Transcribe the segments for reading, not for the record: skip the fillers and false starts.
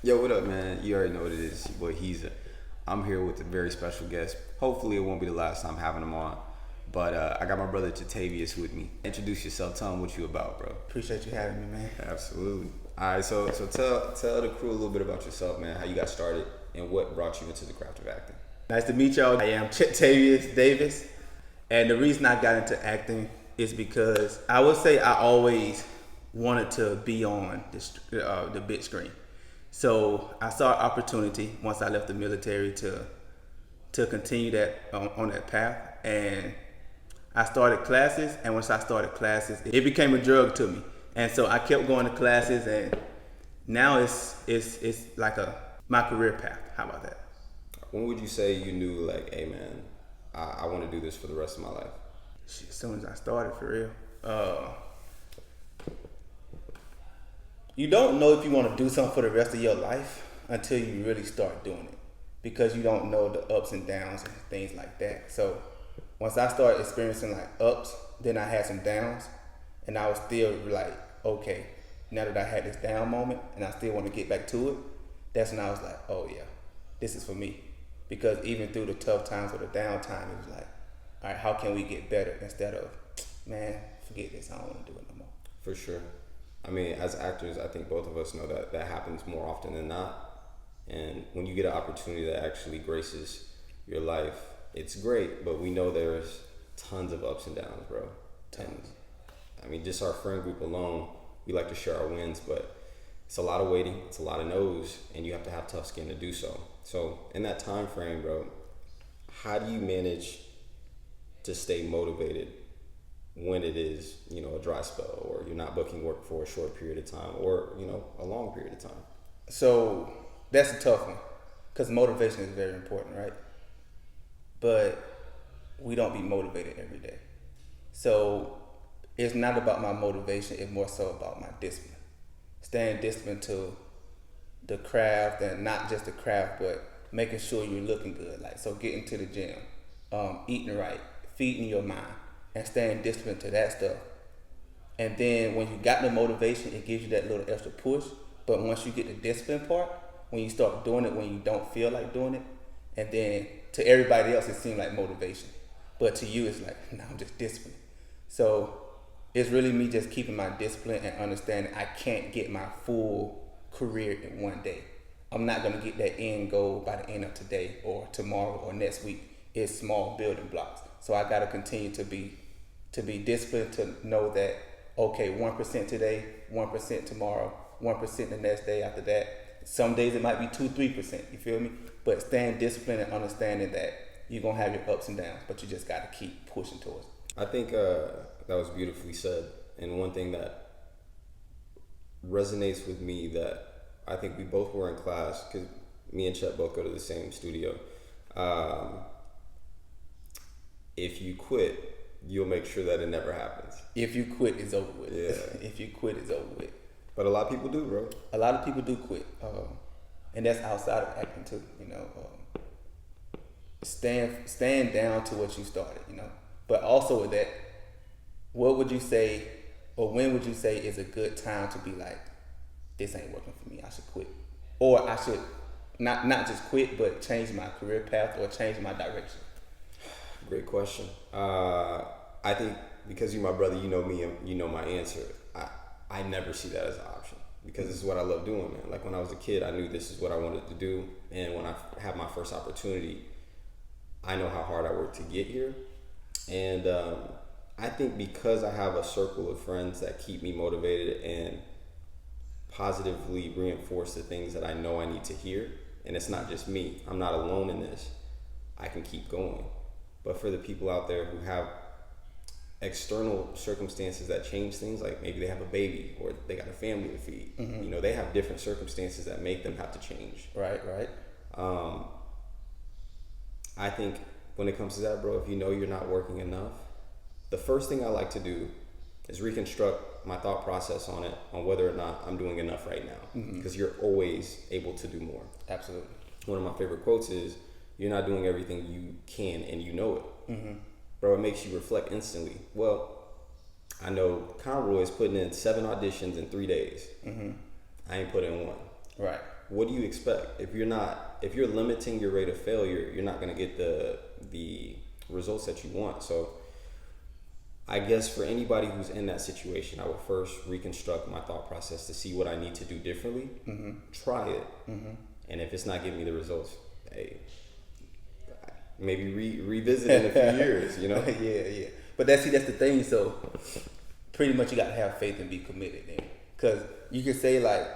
Yo, what up, man? You already know what it is. Your boy Heezer. I'm here with a very special guest. Hopefully, it won't be the last time having him on. But I got my brother Chet with me. Introduce yourself. Tell him what you about, bro. Appreciate you having me, man. Absolutely. All right, so tell the crew a little bit about yourself, man. How you got started and what brought you into the craft of acting. Nice to meet y'all. I am Chet Davis, and the reason I got into acting is because I would say I always wanted to be on the big screen. So I saw an opportunity once I left the military to continue that on that path, and I started classes. And once I started classes, it became a drug to me, and so I kept going to classes, and now it's like my career path. How about that? When would you say you knew, like, hey man, I want to do this for the rest of my life? As soon as I started, for real. You don't know if you want to do something for the rest of your life until you really start doing it, because you don't know the ups and downs and things like that. So once I started experiencing like ups, then I had some downs, and I was still like, okay, now that I had this down moment and I still want to get back to it, that's when I was like, oh yeah, this is for me. Because even through the tough times or the down time, it was like, all right, how can we get better, instead of, man, forget this, I don't want to do it no more. For sure. I mean, as actors, I think both of us know that happens more often than not. And when you get an opportunity that actually graces your life, it's great, but we know there's tons of ups and downs, bro. Tons. I mean, just our friend group alone, we like to share our wins, but it's a lot of waiting, it's a lot of no's, and you have to have tough skin to do so. So in that time frame, bro, how do you manage to stay motivated when it is, a dry spell, or you're not booking work for a short period of time, or, a long period of time? So that's a tough one, because motivation is very important, right? But we don't be motivated every day. So it's not about my motivation, it's more so about my discipline. Staying disciplined to the craft, and not just the craft, but making sure you're looking good. Like, so getting to the gym, eating right, feeding your mind, and staying disciplined to that stuff. And then when you got the motivation, it gives you that little extra push. But once you get the discipline part, when you start doing it when you don't feel like doing it, and then to everybody else it seems like motivation, but to you it's like, no, I'm just disciplined. So it's really me just keeping my discipline and understanding I can't get my full career in one day. I'm not gonna get that end goal by the end of today or tomorrow or next week. It's small building blocks. So I gotta continue to be disciplined, to know that, okay, 1% today, 1% tomorrow, 1% the next day after that. Some days it might be 2-3%, you feel me? But staying disciplined and understanding that you're gonna have your ups and downs, but you just gotta keep pushing towards it. I think that was beautifully said. And one thing that resonates with me, that I think we both were in class, because me and Chet both go to the same studio. If you quit, you'll make sure that it never happens. If you quit, it's over with. Yeah. If you quit, it's over with. But a lot of people do, bro. A lot of people do quit. And that's outside of acting too, Staying down to what you started, But also with that, what would you say, or when would you say is a good time to be like, this ain't working for me, I should quit? Or I should not just quit, but change my career path or change my direction? Great question. I think because you're my brother, you know me, and you know my answer. I never see that as an option, because this is what I love doing, man. Like, when I was a kid, I knew this is what I wanted to do, and when I had my first opportunity, I know how hard I worked to get here. And I think because I have a circle of friends that keep me motivated and positively reinforce the things that I know I need to hear, and it's not just me, I'm not alone in this, I can keep going. But for the people out there who have external circumstances that change things, like maybe they have a baby or they got a family to feed, they have different circumstances that make them have to change. Right. I think when it comes to that, bro, if you know you're not working enough, the first thing I like to do is reconstruct my thought process on whether or not I'm doing enough right now, because you're always able to do more. Absolutely. One of my favorite quotes is, you're not doing everything you can, and you know it. Bro, it makes you reflect instantly. Well, I know Conroy's putting in 7 auditions in 3 days. I ain't put in one. Right. What do you expect? If you're limiting your rate of failure, you're not going to get the results that you want. So I guess for anybody who's in that situation, I would first reconstruct my thought process to see what I need to do differently. Try it. And if it's not giving me the results, hey, maybe revisit in a few years, you know? Yeah. But that's the thing. So pretty much you got to have faith and be committed then. Because you can say, like,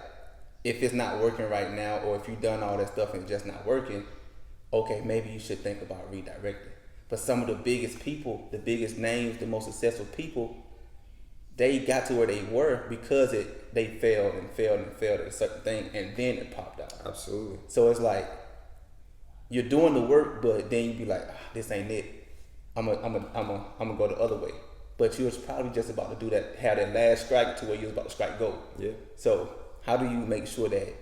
if it's not working right now, or if you've done all that stuff and it's just not working, okay, maybe you should think about redirecting. But some of the biggest people, the biggest names, the most successful people, they got to where they were because they failed at a certain thing, and then it popped out. Absolutely. So it's like you're doing the work, but then you be like, this ain't it. I'm gonna go the other way. But you was probably just about to do that, have that last strike to where you was about to strike gold. Yeah. So how do you make sure that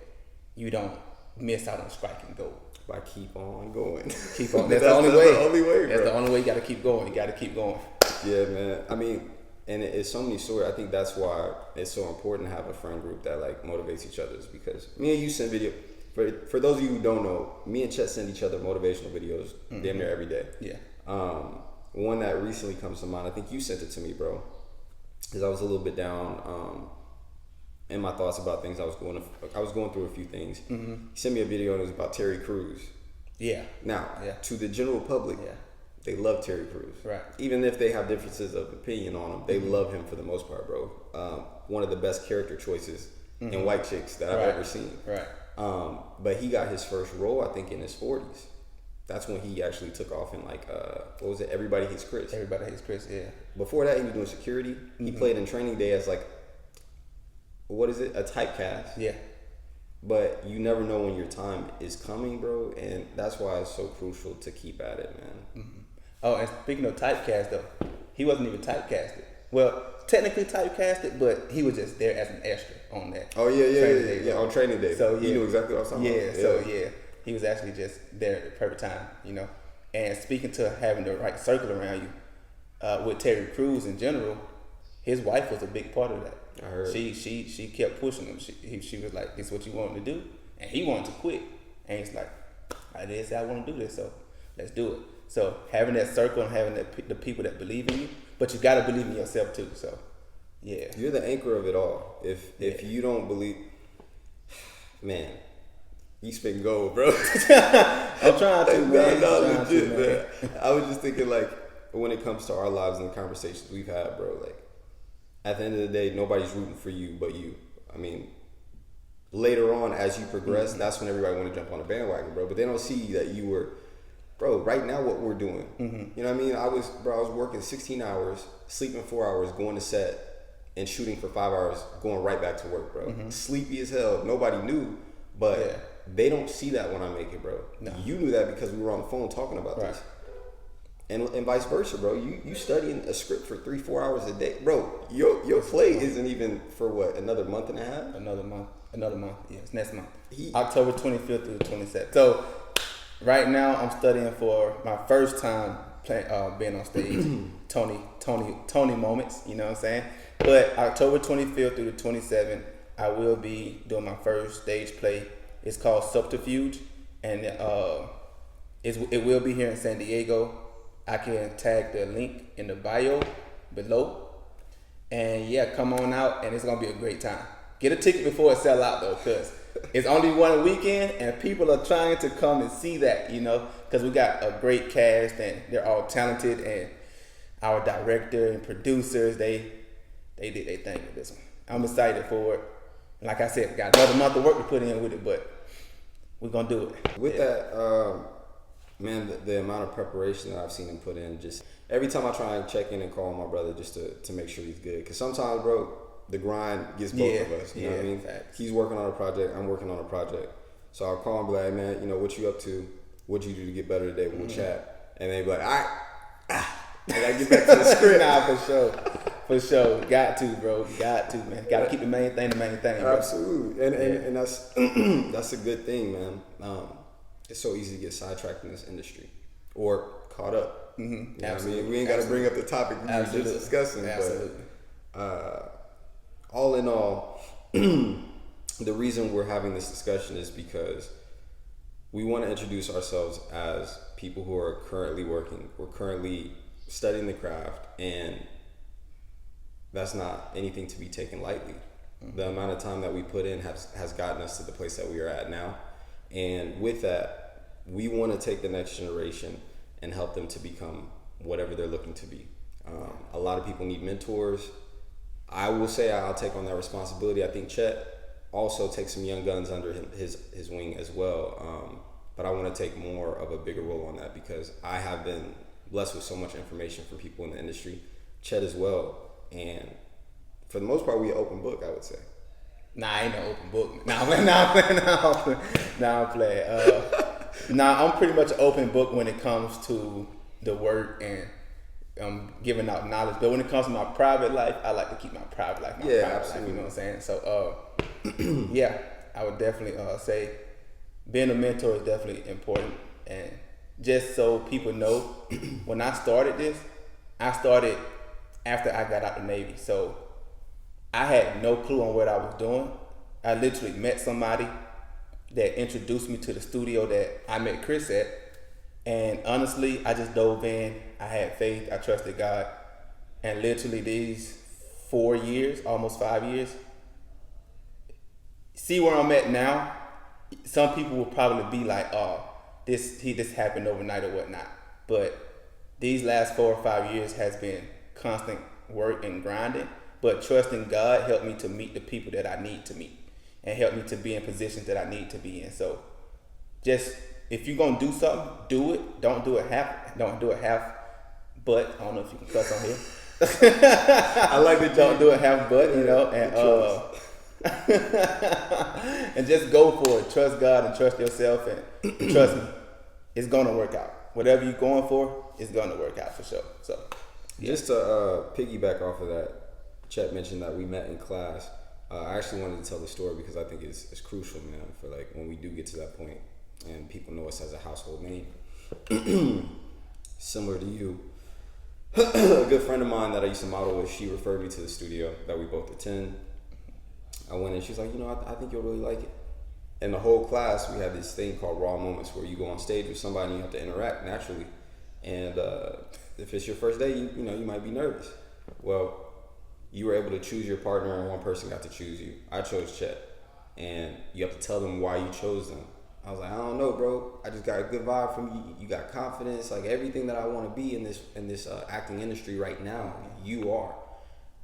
you don't miss out on striking gold? By keep on going. Keep on. That's the only way. The only way, bro. That's the only way. You got to keep going. Yeah, man. I mean, and it's so many stories. I think that's why it's so important to have a friend group that like motivates each other. Because me and you send video. For those of you who don't know, me and Chet send each other motivational videos damn near every day. Yeah. One that recently comes to mind. I think you sent it to me, bro. Because I was a little bit down. In my thoughts about things, I was going through a few things. He sent me a video and it was about Terry Crews. Yeah. Now, to the general public, they love Terry Crews. Right. Even if they have differences of opinion on him, they love him for the most part, bro. One of the best character choices in white chicks that I've ever seen. Right. But he got his first role, I think, in his 40s. That's when he actually took off in like, what was it? Everybody Hates Chris. Everybody Hates Chris, yeah. Before that, he was doing security. He played in Training Day as like, what is it? A typecast. Yeah. But you never know when your time is coming, bro. And that's why it's so crucial to keep at it, man. Oh, and speaking of typecast, though, he wasn't even typecasted. Well, technically typecasted, but he was just there as an extra on that. Oh, yeah, on Training Day. So, he knew exactly what I was talking about. So he was actually just there at the perfect time, you know. And speaking to having the right circle around you, with Terry Crews in general, his wife was a big part of that. I heard. She kept pushing him. She was like, "This is what you want to do," and he wanted to quit. And he's like, "I want to do this, so let's do it." So having that circle and having the people that believe in you, but you got to believe in yourself too. So yeah, you're the anchor of it all. If you don't believe, man, you spit gold, bro. I'm trying to, man. Legit, man. I was just thinking, like, when it comes to our lives and the conversations we've had, bro, like, at the end of the day, nobody's rooting for you but you. I mean, later on, as you progress, that's when everybody want to jump on the bandwagon, bro. But they don't see that you were, bro, right now what we're doing. You know what I mean? I was working 16 hours, sleeping 4 hours, going to set, and shooting for 5 hours, going right back to work, bro. Sleepy as hell. Nobody knew, but they don't see that when I make it, bro. No. You knew that because we were on the phone talking about this. And vice versa, bro. You studying a script for 3-4 hours a day, bro. Your play isn't even for what, another month and a half? Another month. Yes, next month. October 25th through the 27th. So right now I'm studying for my first time being on stage. Tony moments. You know what I'm saying? But October 25th through the 27th, I will be doing my first stage play. It's called Subterfuge, and it will be here in San Diego. I can tag the link in the bio below. And yeah, come on out and it's going to be a great time. Get a ticket before it sell out though, because it's only one weekend and people are trying to come and see that, you know, because we got a great cast and they're all talented, and our director and producers, they did their thing with this one. I'm excited for it. And like I said, got another month of work to put in with it, but we're going to do it. With that, man, the amount of preparation that I've seen him put in, just every time I try and check in and call my brother just to make sure he's good. Because sometimes, bro, the grind gets both of us. You know what I mean? Facts. He's working on a project. I'm working on a project. So I'll call him and be like, hey, man, you know, what you up to? What'd you do to get better today? We'll chat. And they'd be like, all right. I got to get back to the script. Nah, for sure. Got to, bro. Got to, man. Got to keep the main thing, bro. Absolutely. And that's that's a good thing, man. It's so easy to get sidetracked in this industry or caught up. You know what I mean? We ain't got to bring up the topic we were just discussing. Absolutely. But all in all, the reason we're having this discussion is because we want to introduce ourselves as people who are currently working. We're currently studying the craft, and that's not anything to be taken lightly. The amount of time that we put in has gotten us to the place that we are at now. And with that, we want to take the next generation and help them to become whatever they're looking to be. A lot of people need mentors. I will say I'll take on that responsibility. I think Chet also takes some young guns under his wing as well. But I want to take more of a bigger role on that because I have been blessed with so much information from people in the industry. Chet as well. And for the most part, we an open book, I would say. Nah, I ain't no open book. I'm playing. I'm pretty much an open book when it comes to the work and giving out knowledge. But when it comes to my private life, I like to keep my private life Absolutely. life, you know what I'm saying? So, yeah, I would definitely say being a mentor is definitely important. And just so people know, when I started this, I started after I got out the Navy. So I had no clue on what I was doing. I literally met somebody that introduced me to the studio that I met Chris at. And honestly, I just dove in. I had faith. I trusted God. And literally these 4 years, almost 5 years, see where I'm at now. Some people will probably be like, oh, this happened overnight or whatnot. But these last 4 or 5 years has been constant work and grinding. But trusting God helped me to meet the people that I need to meet and helped me to be in positions that I need to be in. So just, if you're gonna do something, do it. Don't do it half. But I don't know if you can cuss on here. I like the don't do it half. But you know, and and just go for it. Trust God and trust yourself, and trust me, it's gonna work out. Whatever you're going for, it's gonna work out for sure. So, yeah. Just to piggyback off of that, Chet mentioned that we met in class. I actually wanted to tell the story because I think it's crucial, man, for like when we do get to that point and people know us as a household name. Similar to you, a good friend of mine that I used to model with, she referred me to the studio that we both attend. I went in, she's like, I think you'll really like it. In the whole class, we had this thing called raw moments where you go on stage with somebody and you have to interact naturally. And if it's your first day, you might be nervous. Well, you were able to choose your partner and one person got to choose you. I chose Chet. And you have to tell them why you chose them. I was like, I don't know, bro. I just got a good vibe from you. You got confidence. Like everything that I want to be in this acting industry right now, you are.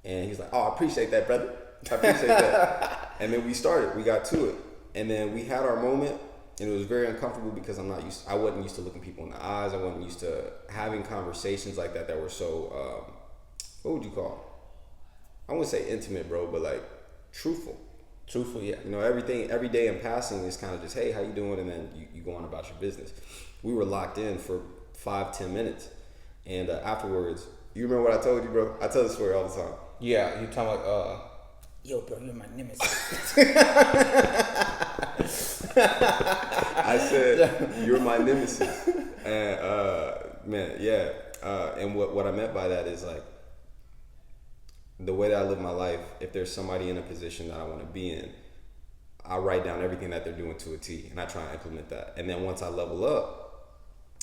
And he's like, oh, I appreciate that, brother. I appreciate that. And then we started. We got to it. And then we had our moment. And it was very uncomfortable because I wasn't used to looking people in the eyes. I wasn't used to having conversations like that were so, what would you call it? I wouldn't say intimate, bro, but like truthful. Truthful, yeah. Everything, every day in passing is kind of just, hey, how you doing? And then you go on about your business. We were locked in for 5-10 minutes. And afterwards, you remember what I told you, bro? I tell the story all the time. Yeah, you talking about, yo, bro, you're my nemesis. I said, you're my nemesis. And, man, yeah. And what I meant by that is like, the way that I live my life, if there's somebody in a position that I want to be in, I write down everything that they're doing to a T, and I try and implement that. And then once I level up,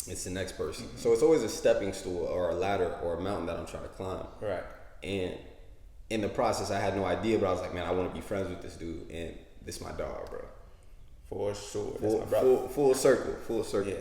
it's the next person. Mm-hmm. So it's always a stepping stool or a ladder or a mountain that I'm trying to climb. Right. And in the process, I had no idea, but I was like, man, I want to be friends with this dude, and this my dog, bro. For sure. That's my brother. Full circle. Yeah.